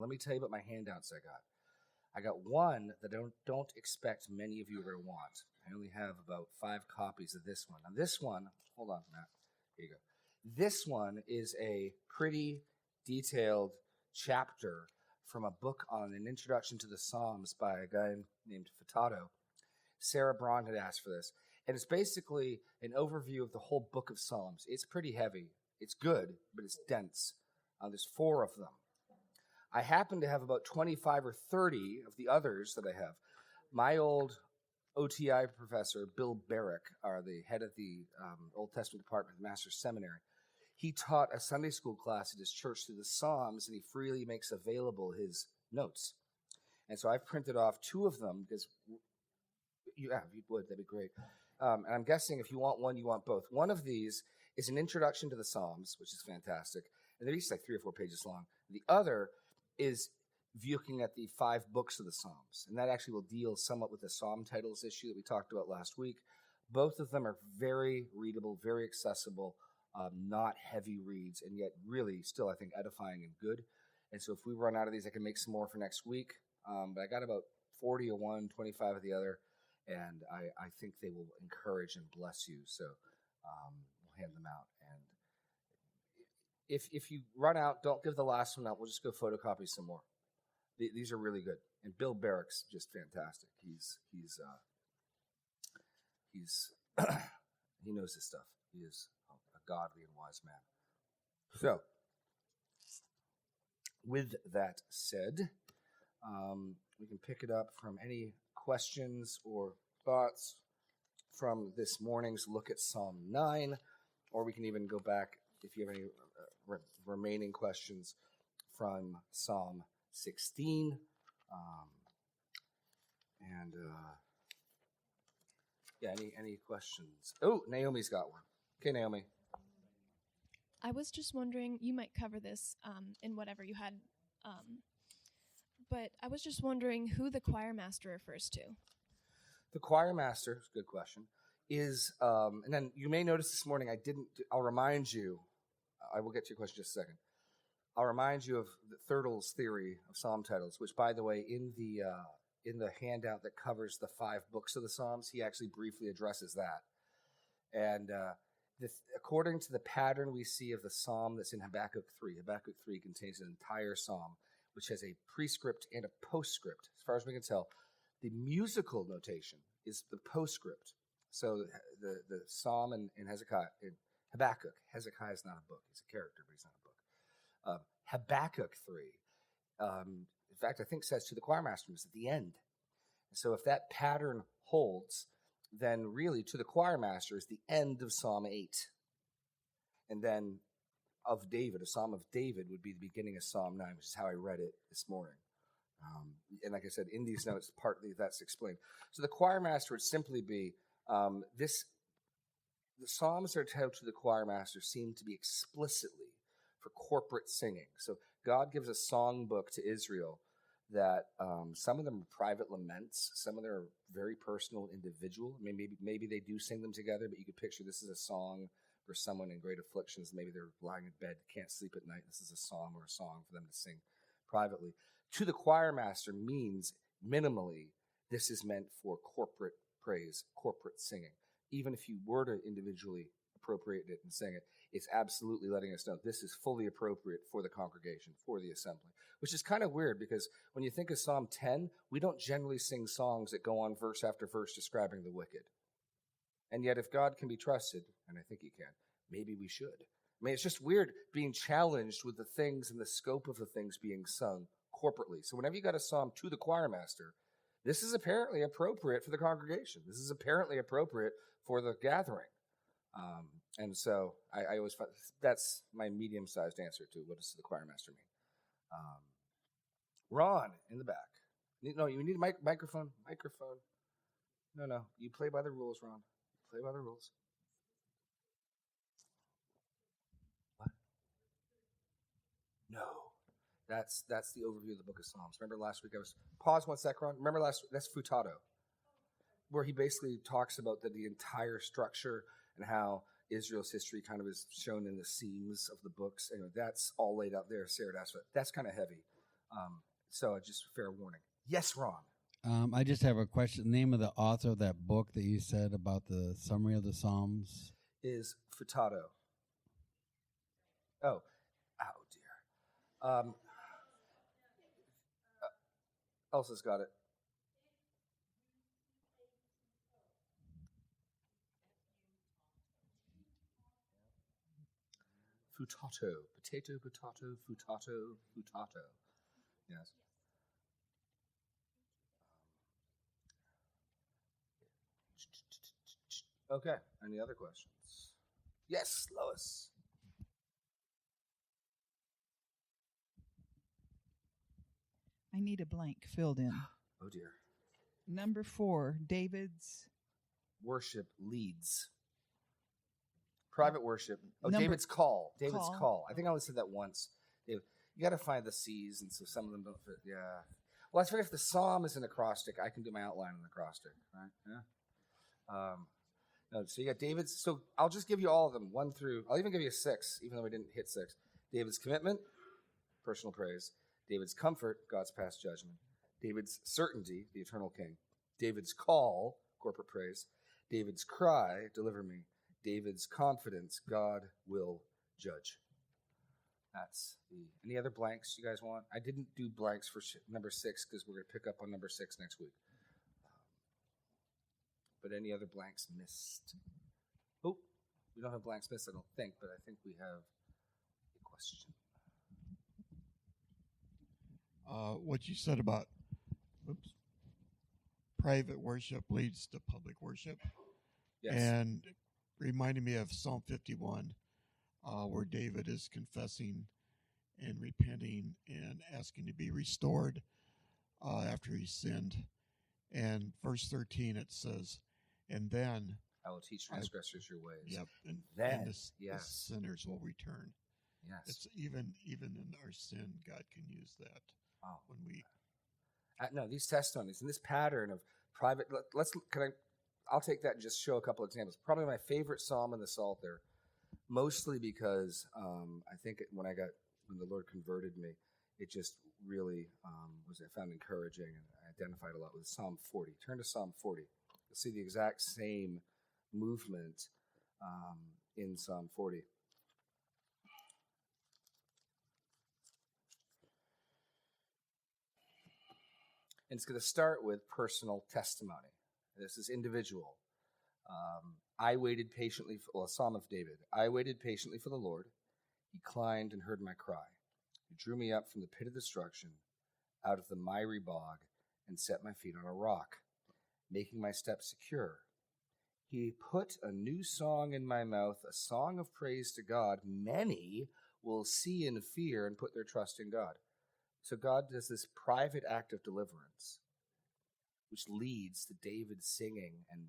let me tell you about my handouts I got. I got one that I don't expect many of you are going to want. I only have about 5 copies of this one. Now this one, hold on, Matt. Here you go. This one is a pretty detailed chapter from a book on an introduction to the Psalms by a guy named Furtado. Sarah Braun had asked for this. And it's basically an overview of the whole book of Psalms. It's pretty heavy. It's good, but it's dense. There's 4 of them. I happen to have about 25 or 30 of the others that I have. My old OTI professor, Bill Barrick, the head of the Old Testament department of the Master's Seminary, he taught a Sunday school class at his church through the Psalms, and he freely makes available his notes. And so I've printed off 2 of them because, if you would, that'd be great. And I'm guessing if you want one, you want both. One of these is an introduction to the Psalms, which is fantastic. And they're each like 3 or 4 pages long. The other is looking at the 5 books of the Psalms. And that actually will deal somewhat with the Psalm titles issue that we talked about last week. Both of them are very readable, very accessible, not heavy reads, and yet really still, I think, edifying and good. And so if we run out of these, I can make some more for next week. But I got about 40 of one, 25 of the other. And I think they will encourage and bless you. So we'll hand them out. And if you run out, don't give the last one out. We'll just go photocopy some more. These are really good. And Bill Barrick's just fantastic. He's he knows his stuff. He is a godly and wise man. So with that said, we can pick it up from any questions or thoughts from this morning's look at Psalm 9, or we can even go back if you have any remaining questions from Psalm 16. Any questions? Oh, Naomi's got one. Okay, Naomi. I was just wondering, you might cover this in whatever you had, but I was just wondering who the choir master refers to. The choir master, good question, is, and then you may notice this morning I'll remind you, I will get to your question in just a second. I'll remind you of the Thurtle's theory of psalm titles, which, by the way, in the handout that covers the 5 books of the Psalms, he actually briefly addresses that. And according to the pattern we see of the psalm that's in Habakkuk 3 contains an entire psalm, which has a prescript and a postscript. As far as we can tell, the musical notation is the postscript. So the psalm in Habakkuk, Hezekiah is not a book. He's a character, but he's not a book. Habakkuk 3, in fact, I think says to the choir master is at the end. So if that pattern holds, then really to the choir master is the end of Psalm 8. And then of David, a Psalm of David would be the beginning of Psalm 9, which is how I read it this morning. And like I said, in these notes, partly that's explained. So the choir master would simply be the Psalms that are titled to the choir master seem to be explicitly for corporate singing. So God gives a songbook to Israel that some of them are private laments, some of them are very personal, individual. I mean, maybe they do sing them together, but you could picture this is a song for someone in great afflictions. Maybe they're lying in bed, can't sleep at night. This is a psalm or a song for them to sing privately. To the choir master means minimally this is meant for corporate praise, corporate singing. Even if you were to individually appropriate it and sing it, it's absolutely letting us know this is fully appropriate for the congregation, for the assembly, which is kind of weird because when you think of Psalm 10, we don't generally sing songs that go on verse after verse describing the wicked. And yet if God can be trusted, and I think he can, maybe we should. I mean, it's just weird being challenged with the things and the scope of the things being sung corporately. So whenever you got a psalm to the choir master, this is apparently appropriate for the congregation. This is apparently appropriate for the gathering. And so I always find that's my medium-sized answer to what does the choir master mean. Ron in the back. No, you need a microphone. Microphone. No. You play by the rules, Ron. Play by the rules. What? No. That's the overview of the book of Psalms. Remember last week pause 1 sec, Ron. Remember that's Furtado, where he basically talks about the entire structure and how Israel's history kind of is shown in the seams of the books. Anyway, that's all laid out there. Sarah asked for it. That's kind of heavy. So just fair warning. Yes, Ron. I just have a question. Name of the author of that book that you said about the summary of the Psalms? Is Futato. Oh dear. Elsa's got it. Futato. Potato, potato, futato, futato. Yes. Okay. Any other questions? Yes, Lois. I need a blank filled in. Oh dear. Number 4, David's. Worship leads. Private worship. Oh, Number- David's call. David's Call. call. I think I only said that once. David, you got to find the C's, and so some of them don't fit. Yeah. Well, I figure if the psalm is an acrostic, I can do my outline in acrostic, right? Yeah. No, so you got David's. So I'll just give you all of them, 1 through. I'll even give you 6, even though we didn't hit 6. David's commitment, personal praise. David's comfort, God's past judgment. David's certainty, the eternal king. David's call, corporate praise. David's cry, deliver me. David's confidence, God will judge. That's the. Any other blanks you guys want? I didn't do blanks for number 6 because we're going to pick up on number 6 next week. But any other blanks missed? Oh, we don't have blanks missed, I don't think, but I think we have a question. What you said about private worship leads to public worship. Yes. And reminded me of Psalm 51, where David is confessing and repenting and asking to be restored after he sinned. And verse 13, it says, and then I will teach transgressors your ways. Yep. And Then, the yes. sinners will return. Yes. It's even in our sin, God can use that. Wow. When we No, these testimonies and this pattern of private. I'll take that and just show a couple examples. Probably my favorite psalm in the Psalter, mostly because I think when the Lord converted me, it just really I found encouraging, and I identified a lot with Psalm 40. Turn to Psalm 40. You'll see the exact same movement in Psalm 40. And it's going to start with personal testimony. This is individual. I waited patiently a Psalm of David. I waited patiently for the Lord. He climbed and heard my cry. He drew me up from the pit of destruction, out of the miry bog, and set my feet on a rock, making my steps secure. He put a new song in my mouth, a song of praise to God. Many will see and fear and put their trust in God. So God does this private act of deliverance, which leads to David singing and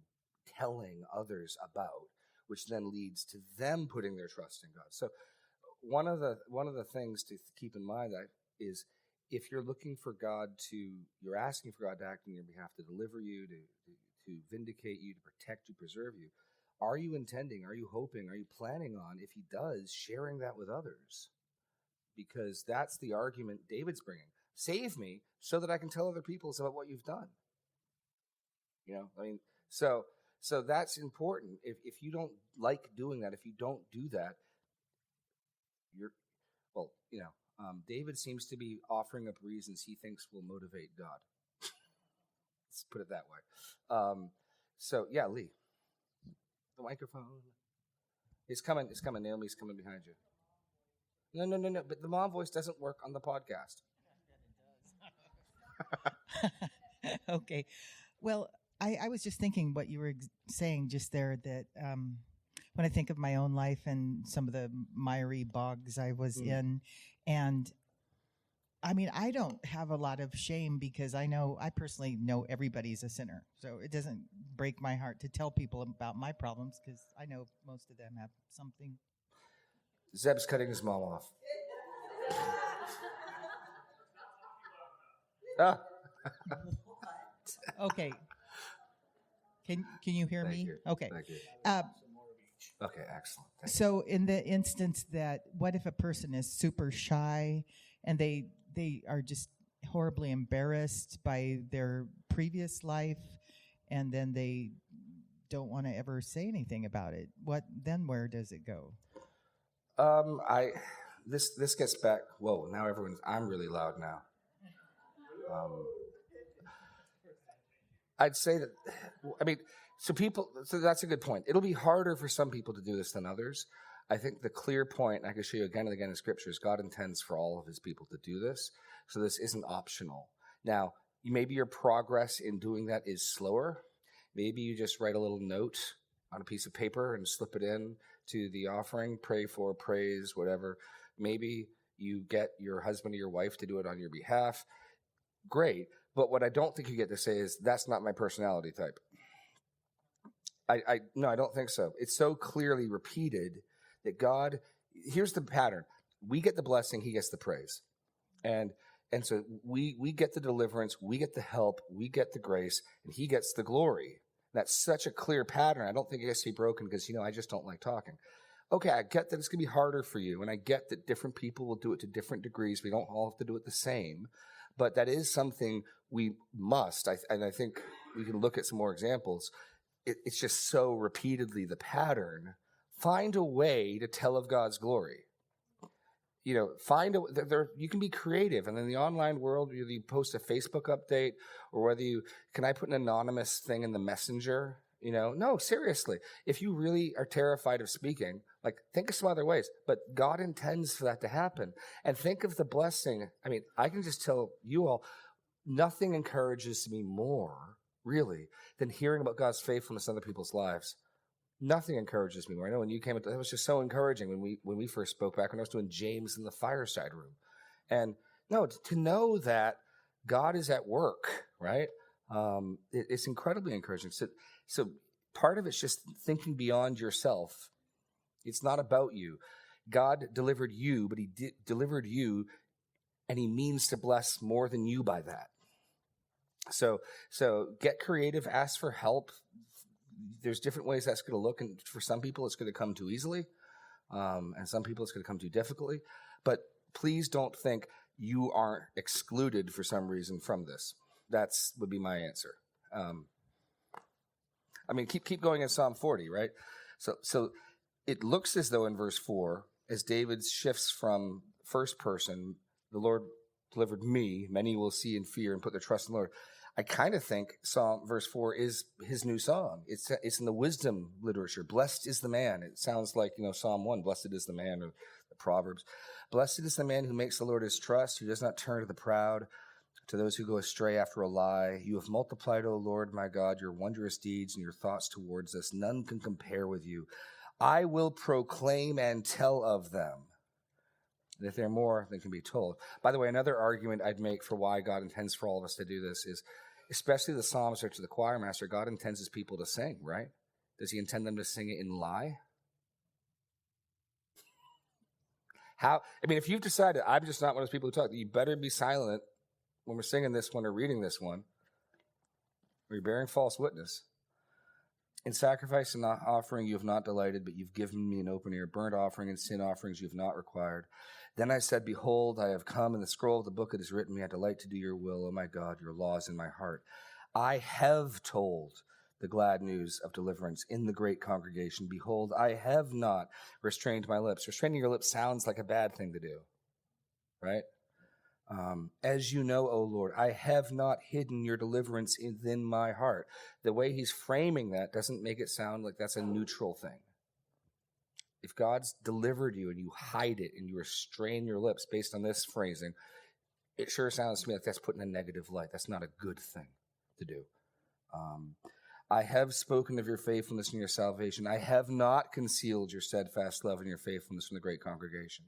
telling others about, which then leads to them putting their trust in God. So one of the things to keep in mind is if you're looking for God you're asking for God to act on your behalf, to deliver you, to vindicate you, to protect you, preserve you, are you intending, are you hoping, are you planning on, if he does, sharing that with others? Because that's the argument David's bringing. Save me so that I can tell other people about what you've done. So that's important. If you don't like doing that, if you don't do that, David seems to be offering up reasons he thinks will motivate God. Let's put it that way. Lee, the microphone. It's coming. Naomi's coming behind you. No. But the mom voice doesn't work on the podcast. Okay. Well, I was just thinking what you were saying just there, that when I think of my own life and some of the miry bogs I was in, and I mean, I don't have a lot of shame because I personally know everybody's a sinner. So it doesn't break my heart to tell people about my problems because I know most of them have something. Zeb's cutting his mom off. Okay. Can you hear Thank me? you. Okay. Thank you. Okay, excellent. Thank So in the instance that, what if a person is super shy and they they are just horribly embarrassed by their previous life, and then they don't want to ever say anything about it. Where does it go? This gets back. Whoa! Now I'm really loud now. I'd say that. I mean, so that's a good point. It'll be harder for some people to do this than others. I think the clear point, and I can show you again and again in scriptures, God intends for all of his people to do this. So this isn't optional. Now, maybe your progress in doing that is slower. Maybe you just write a little note on a piece of paper and slip it in to the offering, pray for, praise, whatever. Maybe you get your husband or your wife to do it on your behalf. Great. But what I don't think you get to say is, that's not my personality type. No, I don't think so. It's so clearly repeated that God, here's the pattern. We get the blessing, he gets the praise. And so we get the deliverance, we get the help, we get the grace, and he gets the glory. That's such a clear pattern. I don't think it gets to be broken because, I just don't like talking. Okay, I get that it's going to be harder for you, and I get that different people will do it to different degrees. We don't all have to do it the same. But that is something we must, and I think we can look at some more examples. It's just so repeatedly the pattern. Find a way to tell of God's glory. You can be creative. And in the online world, whether you post a Facebook update or whether can I put an anonymous thing in the messenger? No, seriously. If you really are terrified of speaking, think of some other ways. But God intends for that to happen. And think of the blessing. I mean, I can just tell you all, nothing encourages me more, really, than hearing about God's faithfulness in other people's lives. Nothing encourages me more. I know when you came, that was just so encouraging when we first spoke back when I was doing James in the fireside room. And no, to know that God is at work, right? It's incredibly encouraging. So part of it's just thinking beyond yourself. It's not about you. God delivered you, but he delivered you, and he means to bless more than you by that. So get creative, ask for help. There's different ways that's going to look, and for some people it's going to come too easily, and some people it's going to come too difficultly. But please don't think you aren't excluded for some reason from this. That's would be my answer. Keep going in Psalm 40, right? So it looks as though in verse 4, as David shifts from first person, the Lord delivered me, many will see and fear and put their trust in the Lord. I kind of think verse 4 is his new song. It's in the wisdom literature. Blessed is the man. It sounds like, Psalm 1, blessed is the man, or the Proverbs. Blessed is the man who makes the Lord his trust, who does not turn to the proud, to those who go astray after a lie. You have multiplied, O Lord, my God, your wondrous deeds and your thoughts towards us. None can compare with you. I will proclaim and tell of them. And if there are more than can be told. By the way, another argument I'd make for why God intends for all of us to do this is, especially the psalmist or to the choir master, God intends his people to sing, right? Does he intend them to sing it in lie? If you've decided, I'm just not one of those people who talk, you better be silent when we're singing this one or reading this one, or you're bearing false witness. In sacrifice and offering you have not delighted, but you've given me an open ear. Burnt offering and sin offerings you have not required. Then I said, behold, I have come. In the scroll of the book it is written me, I delight to do your will, O my God, your law is in my heart. I have told the glad news of deliverance in the great congregation. Behold, I have not restrained my lips. Restraining your lips sounds like a bad thing to do, right? As you know, O Lord, I have not hidden your deliverance within my heart. The way he's framing that doesn't make it sound like that's a neutral thing. If God's delivered you and you hide it and you restrain your lips based on this phrasing, it sure sounds to me like that's put in a negative light. That's not a good thing to do. I have spoken of your faithfulness and your salvation. I have not concealed your steadfast love and your faithfulness from the great congregation.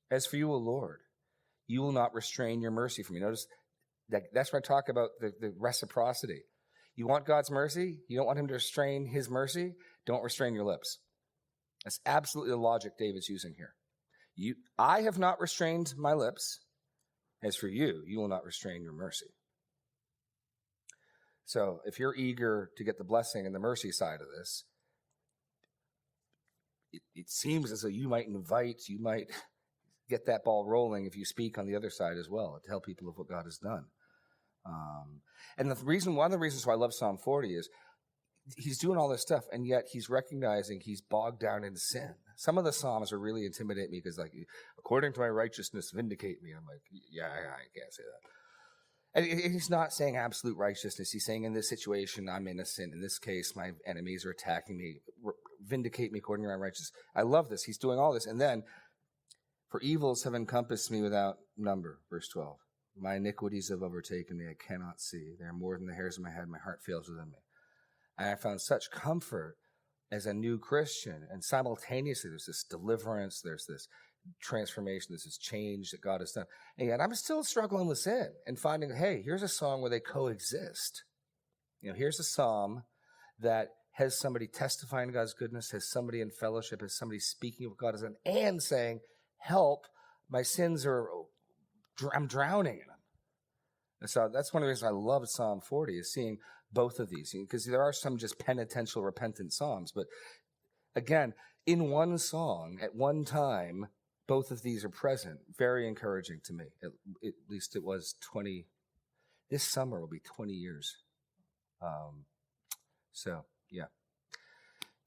As for you, O Lord, you will not restrain your mercy from me. Notice that's where I talk about the reciprocity. You want God's mercy? You don't want him to restrain his mercy? Don't restrain your lips. That's absolutely the logic David's using here. I have not restrained my lips. As for you, you will not restrain your mercy. So if you're eager to get the blessing and the mercy side of this, it seems as though you might get that ball rolling if you speak on the other side as well, to tell people of what God has done. And one of the reasons why I love Psalm 40 is he's doing all this stuff, and yet he's recognizing he's bogged down in sin. Some of the Psalms are really intimidate me because, like, according to my righteousness, vindicate me. I'm like, yeah, I can't say that. And he's not saying absolute righteousness. He's saying in this situation, I'm innocent. In this case, my enemies are attacking me. Vindicate me according to my righteousness. I love this. He's doing all this. And then, for evils have encompassed me without number, verse 12. My iniquities have overtaken me. I cannot see. They are more than the hairs of my head. My heart fails within me. And I found such comfort as a new Christian. And simultaneously, there's this deliverance. There's this transformation. There's this change that God has done. And yet I'm still struggling with sin and finding, hey, here's a song where they coexist. Here's a psalm that has somebody testifying to God's goodness, has somebody in fellowship, has somebody speaking of what God has done, and saying, help, my sins I'm drowning in them. And so that's one of the reasons I love Psalm 40 is seeing both of these, because there are some just penitential, repentant psalms. But again, in one song, at one time, both of these are present. Very encouraging to me. At least it was 20. This summer will be 20 years. So, yeah.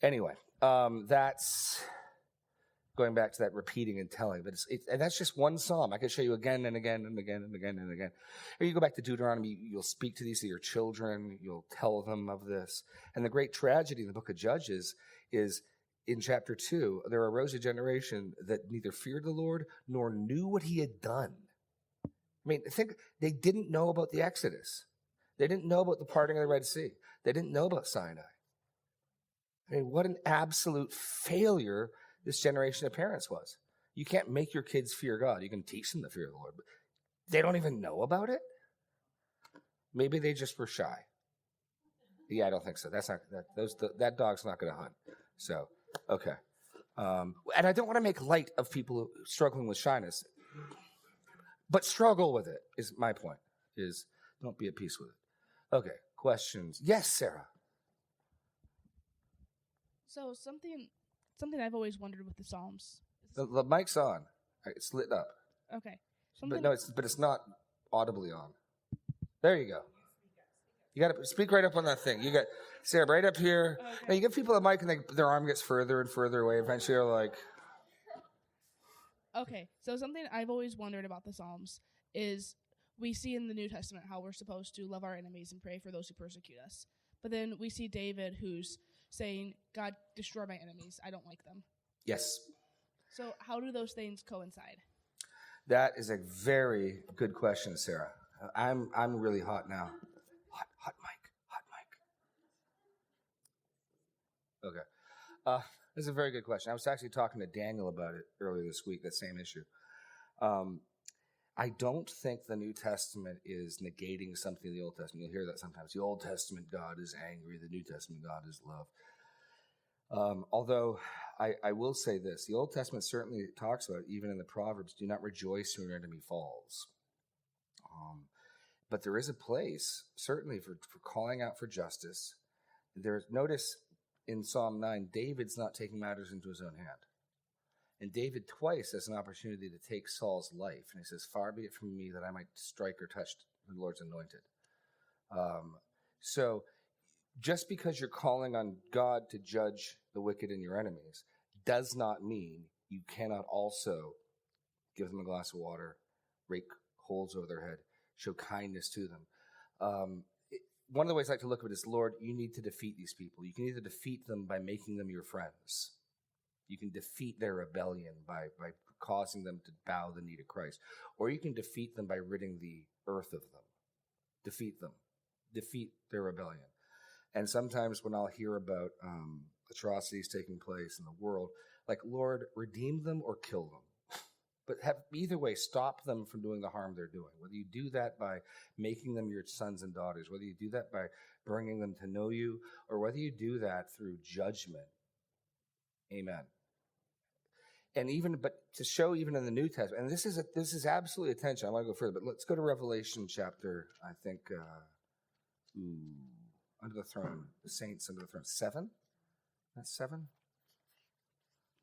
Anyway, that's going back to that repeating and telling. But and that's just one psalm. I could show you again and again and again and again and again. Or you go back to Deuteronomy, you'll speak to these to your children. You'll tell them of this. And the great tragedy in the book of Judges is in chapter 2, there arose a generation that neither feared the Lord nor knew what he had done. I mean, think they didn't know about the Exodus. They didn't know about the parting of the Red Sea. They didn't know about Sinai. I mean, what an absolute failure this generation of parents was. You can't make your kids fear God. You can teach them to fear the Lord, but they don't even know about it. Maybe they just were shy. Yeah, I don't think so. That dog's not going to hunt. So, okay. And I don't want to make light of people struggling with shyness, but struggle with it is my point. Is don't be at peace with it. Okay. Questions? Yes, Sarah. So something I've always wondered with the Psalms. The mic's on. It's lit up. Okay. But it's not audibly on. There you go. You got to speak right up on that thing. You got Sarah right up here. Okay. Now you give people a mic and their arm gets further and further away. Eventually, they're like. Okay. So something I've always wondered about the Psalms is we see in the New Testament how we're supposed to love our enemies and pray for those who persecute us. But then we see David who's saying, God, destroy my enemies. I don't like them. Yes. So how do those things coincide? That is a very good question, Sarah. I'm really hot now. Hot mic. Okay. This is a very good question. I was actually talking to Daniel about it earlier this week, that same issue. I don't think the New Testament is negating something in the Old Testament. You'll hear that sometimes. The Old Testament God is angry. The New Testament God is love. Although I will say this, the Old Testament certainly talks about, even in the Proverbs, do not rejoice when your enemy falls. But there is a place, certainly, for calling out for justice. Notice in Psalm 9, David's not taking matters into his own hand. And David twice has an opportunity to take Saul's life. And he says, far be it from me that I might strike or touch the Lord's anointed. So just because you're calling on God to judge the wicked and your enemies does not mean you cannot also give them a glass of water, rake holes over their head, show kindness to them. One of the ways I like to look at it is, Lord, you need to defeat these people. You can either defeat them by making them your friends. You can defeat their rebellion by causing them to bow the knee to Christ. Or you can defeat them by ridding the earth of them. Defeat them. Defeat their rebellion. And sometimes when I'll hear about atrocities taking place in the world, like, Lord, redeem them or kill them. But either way, stop them from doing the harm they're doing. Whether you do that by making them your sons and daughters, whether you do that by bringing them to know you, or whether you do that through judgment. Amen. But to show even in the New Testament, and this is absolutely attention. I want to go further, but let's go to Revelation chapter, I think, under the throne, the saints under the throne. 7? That's 7?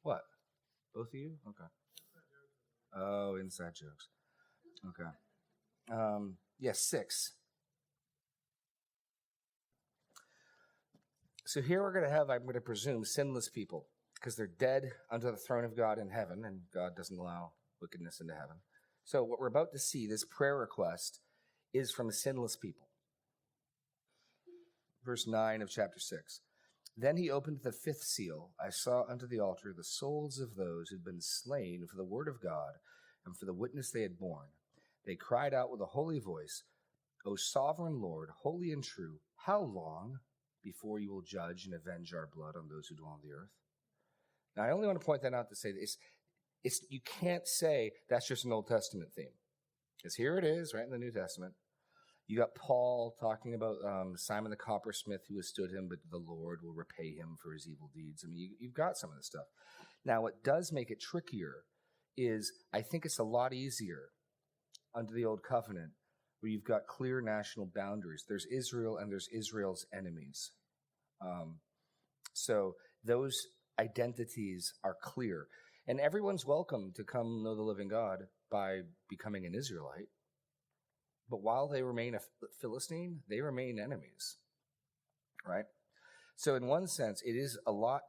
What? Both of you? Okay. Oh, inside jokes. Okay. Yes, 6. So here we're going to have, I'm going to presume, sinless people because they're dead under the throne of God in heaven, and God doesn't allow wickedness into heaven. So what we're about to see, this prayer request, is from sinless people. Verse 9 of chapter 6. Then he opened the 5th seal. I saw under the altar the souls of those who had been slain for the word of God and for the witness they had borne. They cried out with a holy voice, O sovereign Lord, holy and true, how long before you will judge and avenge our blood on those who dwell on the earth? Now, I only want to point that out to say this. You can't say that's just an Old Testament theme. Because here it is, right in the New Testament. You got Paul talking about Simon the coppersmith who withstood him, but the Lord will repay him for his evil deeds. I mean, you've got some of this stuff. Now, what does make it trickier is I think it's a lot easier under the Old Covenant where you've got clear national boundaries. There's Israel and there's Israel's enemies. So those identities are clear. And everyone's welcome to come know the living God by becoming an Israelite. But while they remain a Philistine, they remain enemies, right? So in one sense, it is a lot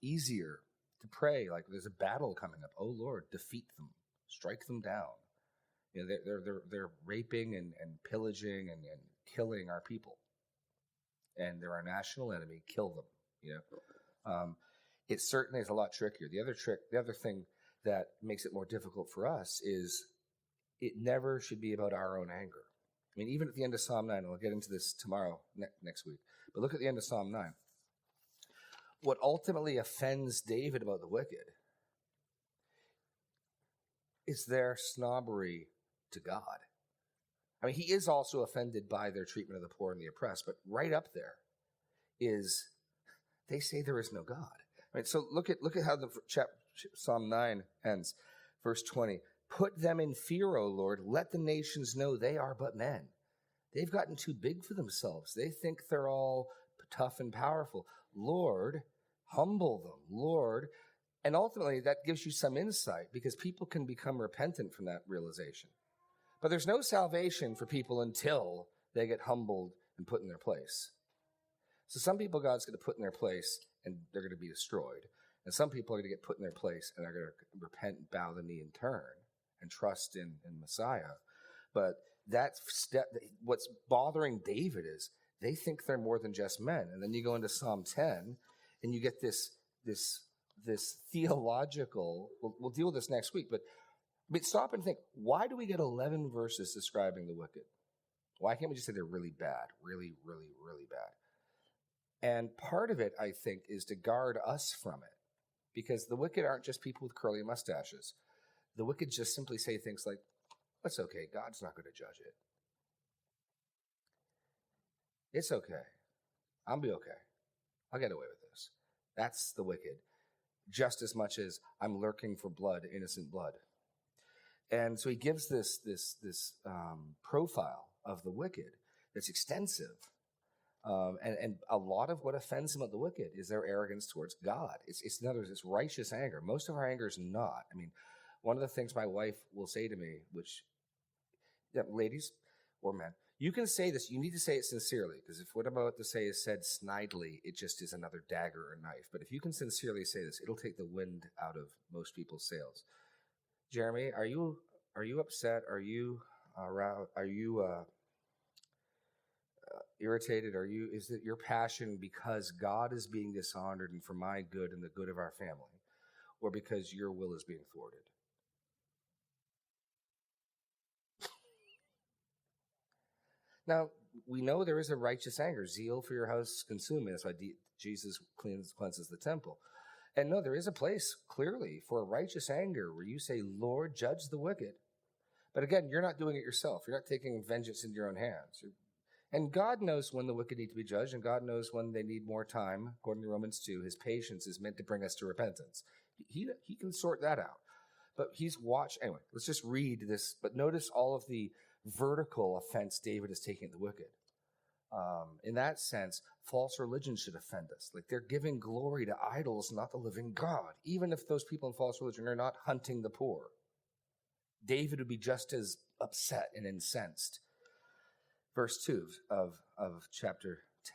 easier to pray like there's a battle coming up. Oh, Lord, defeat them, strike them down. You know, they're raping and pillaging and killing our people. And they're our national enemy, kill them, you know. It certainly is a lot trickier. The other thing that makes it more difficult for us is it never should be about our own anger. I mean, even at the end of Psalm 9, and we'll get into this tomorrow, next week, but look at the end of Psalm 9. What ultimately offends David about the wicked is their snobbery to God. I mean, he is also offended by their treatment of the poor and the oppressed, but right up there is they say there is no God. Right? So look at how the Psalm 9 ends. Verse 20. Put them in fear, O Lord. Let the nations know they are but men. They've gotten too big for themselves. They think they're all tough and powerful. Lord, humble them. Lord. And ultimately, that gives you some insight because people can become repentant from that realization. But there's no salvation for people until they get humbled and put in their place. So some people God's going to put in their place and they're going to be destroyed. And some people are going to get put in their place and they're going to repent and bow the knee and turn and trust in Messiah. But what's bothering David is they think they're more than just men. And then you go into Psalm 10 and you get this theological, we'll deal with this next week, but stop and think, why do we get 11 verses describing the wicked? Why can't we just say they're really bad, really, really, really bad? And part of it, I think, is to guard us from it. Because the wicked aren't just people with curly mustaches. The wicked just simply say things like, that's okay, God's not going to judge it. It's okay. I'll be okay. I'll get away with this. That's the wicked. Just as much as I'm lurking for blood, innocent blood. And so he gives this profile of the wicked that's extensive. And a lot of what offends him of the wicked is their arrogance towards God. It's in other words, it's righteous anger. Most of our anger is not. I mean, one of the things my wife will say to me, ladies or men, you can say this, you need to say it sincerely, because if what I'm about to say is said snidely, it just is another dagger or knife. But if you can sincerely say this, it'll take the wind out of most people's sails. Jeremy, are you upset? Are you irritated? Is it your passion because God is being dishonored and for my good and the good of our family, or because your will is being thwarted? Now, we know there is a righteous anger. Zeal for your house consume me. That's why Jesus cleanses the temple. And no, there is a place, clearly, for a righteous anger where you say, Lord, judge the wicked. But again, you're not doing it yourself. You're not taking vengeance into your own hands. And God knows when the wicked need to be judged, and God knows when they need more time. According to Romans 2, his patience is meant to bring us to repentance. He can sort that out. But he's watched. Anyway, let's just read this. But notice all of the vertical offense David is taking at the wicked. In that sense, false religion should offend us. Like they're giving glory to idols, not the living God. Even if those people in false religion are not hunting the poor. David would be just as upset and incensed. Verse 2 of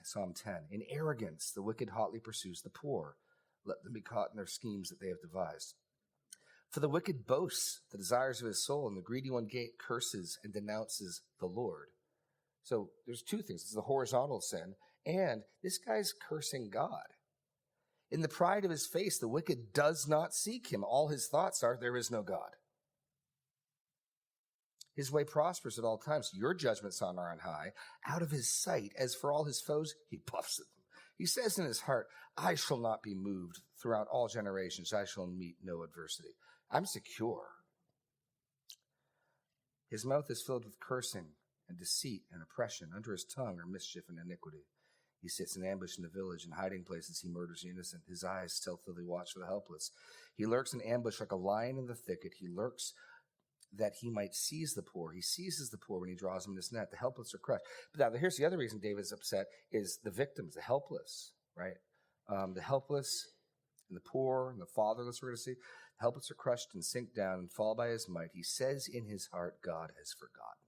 Psalm 10. In arrogance, the wicked hotly pursues the poor. Let them be caught in their schemes that they have devised. For the wicked boasts the desires of his soul, and the greedy one curses and denounces the Lord. So there's two things. This is the horizontal sin, and this guy's cursing God. In the pride of his face, the wicked does not seek him. All his thoughts are, there is no God. His way prospers at all times. Your judgments are on high. Out of his sight, as for all his foes, he puffs at them. He says in his heart, I shall not be moved. Throughout all generations, I shall meet no adversity. I'm secure. His mouth is filled with cursing and deceit and oppression. Under his tongue are mischief and iniquity. He sits in ambush in the village. In hiding places, he murders the innocent. His eyes stealthily watch for the helpless. He lurks in ambush like a lion in the thicket. He lurks that he might seize the poor. He seizes the poor when he draws them in his net. The helpless are crushed. But now, here's the other reason David's upset is the victims, the helpless, right? The helpless and the poor and the fatherless, we're going to see. The helpless are crushed and sink down and fall by his might. He says in his heart, God has forgotten.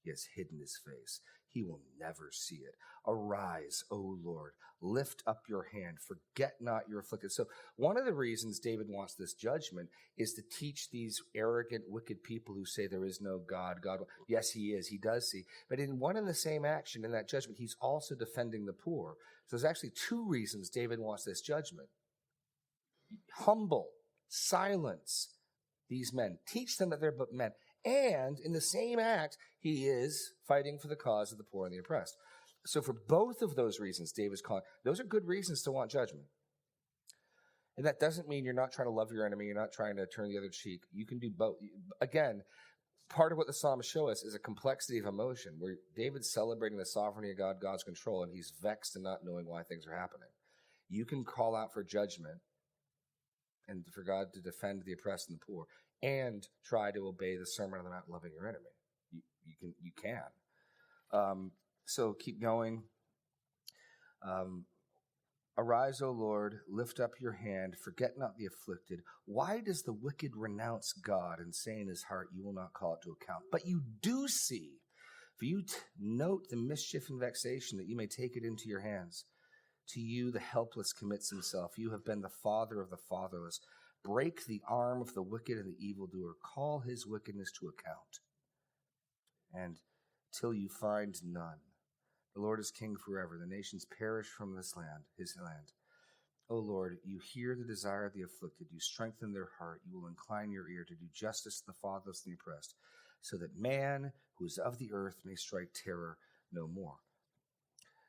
He has hidden his face. He will never see it. Arise, O Lord, lift up your hand. Forget not your afflicted. So one of the reasons David wants this judgment is to teach these arrogant, wicked people who say there is no God. God, yes, he is. He does see. But in one and the same action, in that judgment, he's also defending the poor. So there's actually two reasons David wants this judgment. Humble, silence these men. Teach them that they're but men. And in the same act, he is fighting for the cause of the poor and the oppressed. So for both of those reasons, David's calling, those are good reasons to want judgment. And that doesn't mean you're not trying to love your enemy. You're not trying to turn the other cheek. You can do both. Again, part of what the Psalms show us is a complexity of emotion where David's celebrating the sovereignty of God, God's control, and he's vexed and not knowing why things are happening. You can call out for judgment and for God to defend the oppressed and the poor, and try to obey the Sermon on the Mount, loving your enemy. You can. So keep going. Arise, O Lord, lift up your hand, forget not the afflicted. Why does the wicked renounce God and say in his heart, you will not call it to account? But you do see, for you note the mischief and vexation, that you may take it into your hands. To you the helpless commits himself. You have been the father of the fatherless. Break the arm of the wicked and the evildoer. Call his wickedness to account. And till you find none. The Lord is king forever. The nations perish from his land. O Lord, you hear the desire of the afflicted. You strengthen their heart. You will incline your ear to do justice to the fatherless and the oppressed, so that man who is of the earth may strike terror no more.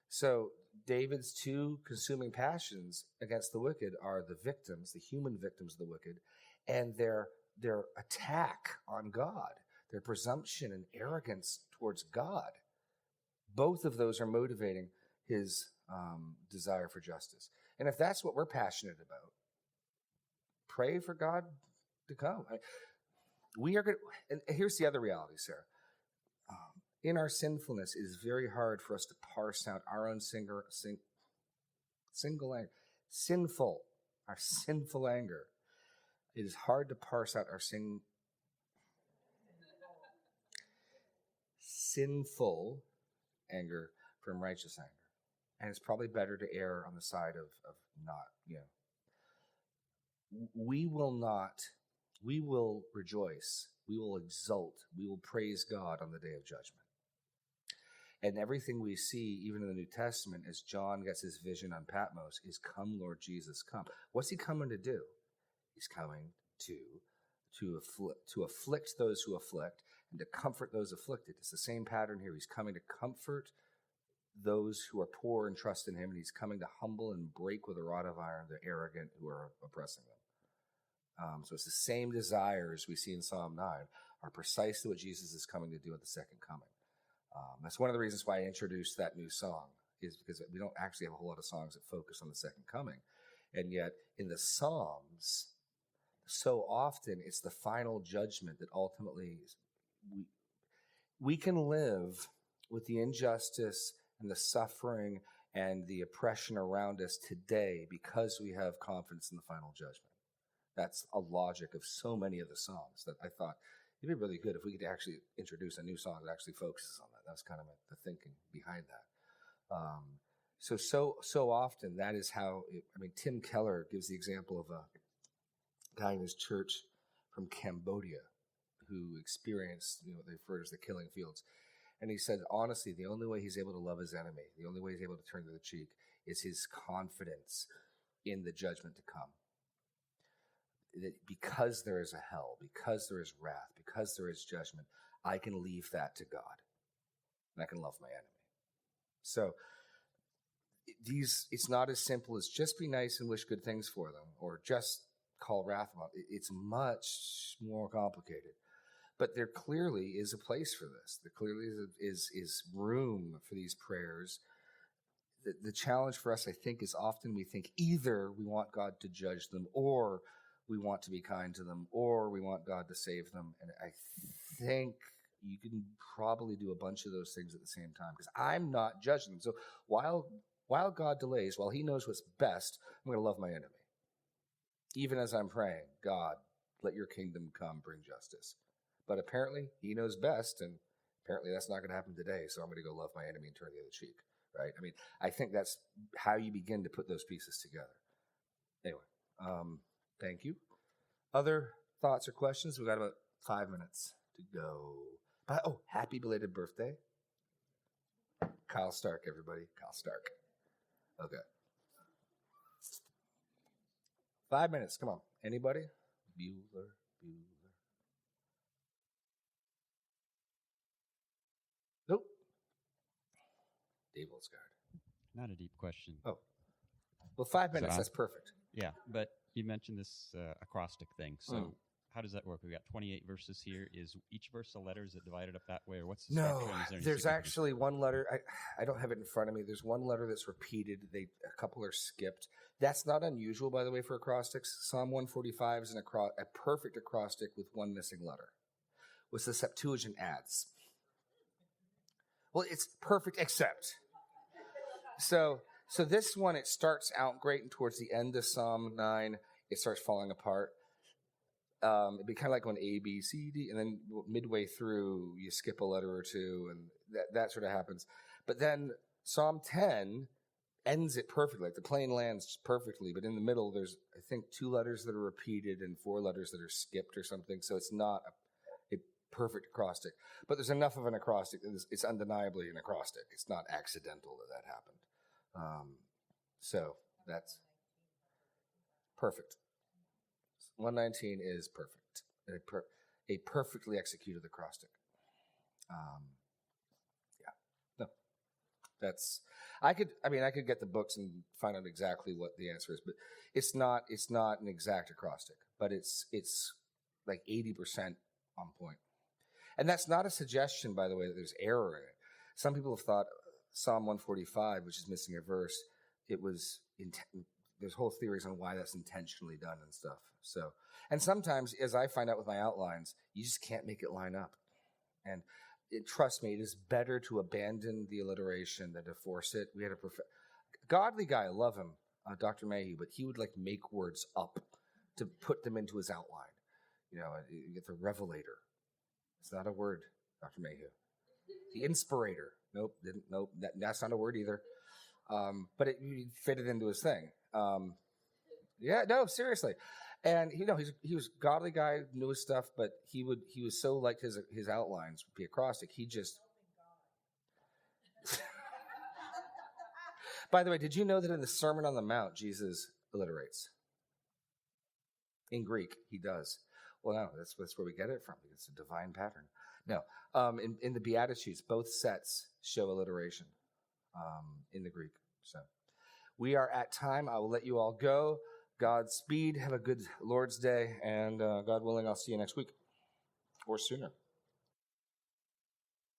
So David's two consuming passions against the wicked are the victims, the human victims of the wicked, and their attack on God, their presumption and arrogance towards God. Both of those are motivating his desire for justice. And if that's what we're passionate about, pray for God to come. We are going to, and here's the other reality, Sarah. In our sinfulness, it is very hard for us to parse out our own single anger. Our sinful anger. It is hard to parse out our sinful anger from righteous anger. And it's probably better to err on the side of not, We will rejoice, we will exult, we will praise God on the day of judgment. And everything we see, even in the New Testament, as John gets his vision on Patmos, is come, Lord Jesus, come. What's he coming to do? He's coming to afflict those who afflict and to comfort those afflicted. It's the same pattern here. He's coming to comfort those who are poor and trust in him, and he's coming to humble and break with a rod of iron the arrogant who are oppressing them. So it's the same desires we see in Psalm 9 are precisely what Jesus is coming to do at the second coming. That's one of the reasons why I introduced that new song, is because we don't actually have a whole lot of songs that focus on the second coming. And yet in the Psalms, so often it's the final judgment that ultimately we can live with the injustice and the suffering and the oppression around us today because we have confidence in the final judgment. That's a logic of so many of the Psalms that I thought It'd be really good if we could actually introduce a new song that actually focuses on that. That's kind of the thinking behind that. So often that is how, Tim Keller gives the example of a guy in his church from Cambodia who experienced, what they refer to as the killing fields. And he said, honestly, the only way he's able to love his enemy, the only way he's able to turn the other cheek is his confidence in the judgment to come. That because there is a hell, because there is wrath, because there is judgment, I can leave that to God. And I can love my enemy. So it's not as simple as just be nice and wish good things for them, or just call wrath them out. It's much more complicated. But there clearly is a place for this. There clearly is room for these prayers. The challenge for us, I think, is often we think either we want God to judge them, or we want to be kind to them, or we want God to save them. And I think you can probably do a bunch of those things at the same time, because I'm not judging them. So while God delays, while he knows what's best, I'm going to love my enemy. Even as I'm praying, God, let your kingdom come, bring justice. But apparently he knows best, and apparently that's not going to happen today, so I'm going to go love my enemy and turn the other cheek, right? I think that's how you begin to put those pieces together. Anyway, thank you. Other thoughts or questions? We've got about 5 minutes to go. Happy belated birthday. Kyle Stark, everybody. Kyle Stark. Okay. 5 minutes. Come on. Anybody? Bueller. Nope. Dave Olsgaard. Not a deep question. Oh. Well, 5 minutes. That's perfect. Yeah, but you mentioned this acrostic thing. So how does that work? We've got 28 verses here. Is each verse a letter? Is it divided up that way? Or what's the structure? No, there's actually one letter. I don't have it in front of me. There's one letter that's repeated. A couple are skipped. That's not unusual, by the way, for acrostics. Psalm 145 is a perfect acrostic with one missing letter, which the Septuagint adds. Well, it's perfect except. So this one, it starts out great, and towards the end of Psalm 9, it starts falling apart. It'd be kind of like when A, B, C, D, and then midway through, you skip a letter or two, and that sort of happens. But then Psalm 10 ends it perfectly. Like the plane lands perfectly, but in the middle, there's, I think, 2 letters that are repeated and 4 letters that are skipped or something. So it's not a perfect acrostic. But there's enough of an acrostic that it's undeniably an acrostic. It's not accidental that happened. So that's perfect. 119 is perfect. A perfectly executed acrostic. No, that's. I could get the books and find out exactly what the answer is, but it's not an exact acrostic, but it's like 80% on point. And that's not a suggestion, by the way, that there's error in it. Some people have thought Psalm 145, which is missing a verse, there's whole theories on why that's intentionally done and stuff. So, and sometimes, as I find out with my outlines, you just can't make it line up. And trust me, it is better to abandon the alliteration than to force it. We had a godly guy, I love him, Dr. Mayhew, but he would make words up to put them into his outline. You get the revelator. It's not a word, Dr. Mayhew. The inspirator. Nope. That's not a word either. But he fit it into his thing. Seriously. And he was a godly guy, knew his stuff, but he was so like his outlines would be acrostic. He just. By the way, did you know that in the Sermon on the Mount, Jesus alliterates? In Greek, he does. Well, no, that's where we get it from. It's a divine pattern. No, in the Beatitudes, both sets show alliteration in the Greek. So we are at time. I will let you all go. Godspeed. Have a good Lord's Day. And God willing, I'll see you next week or sooner.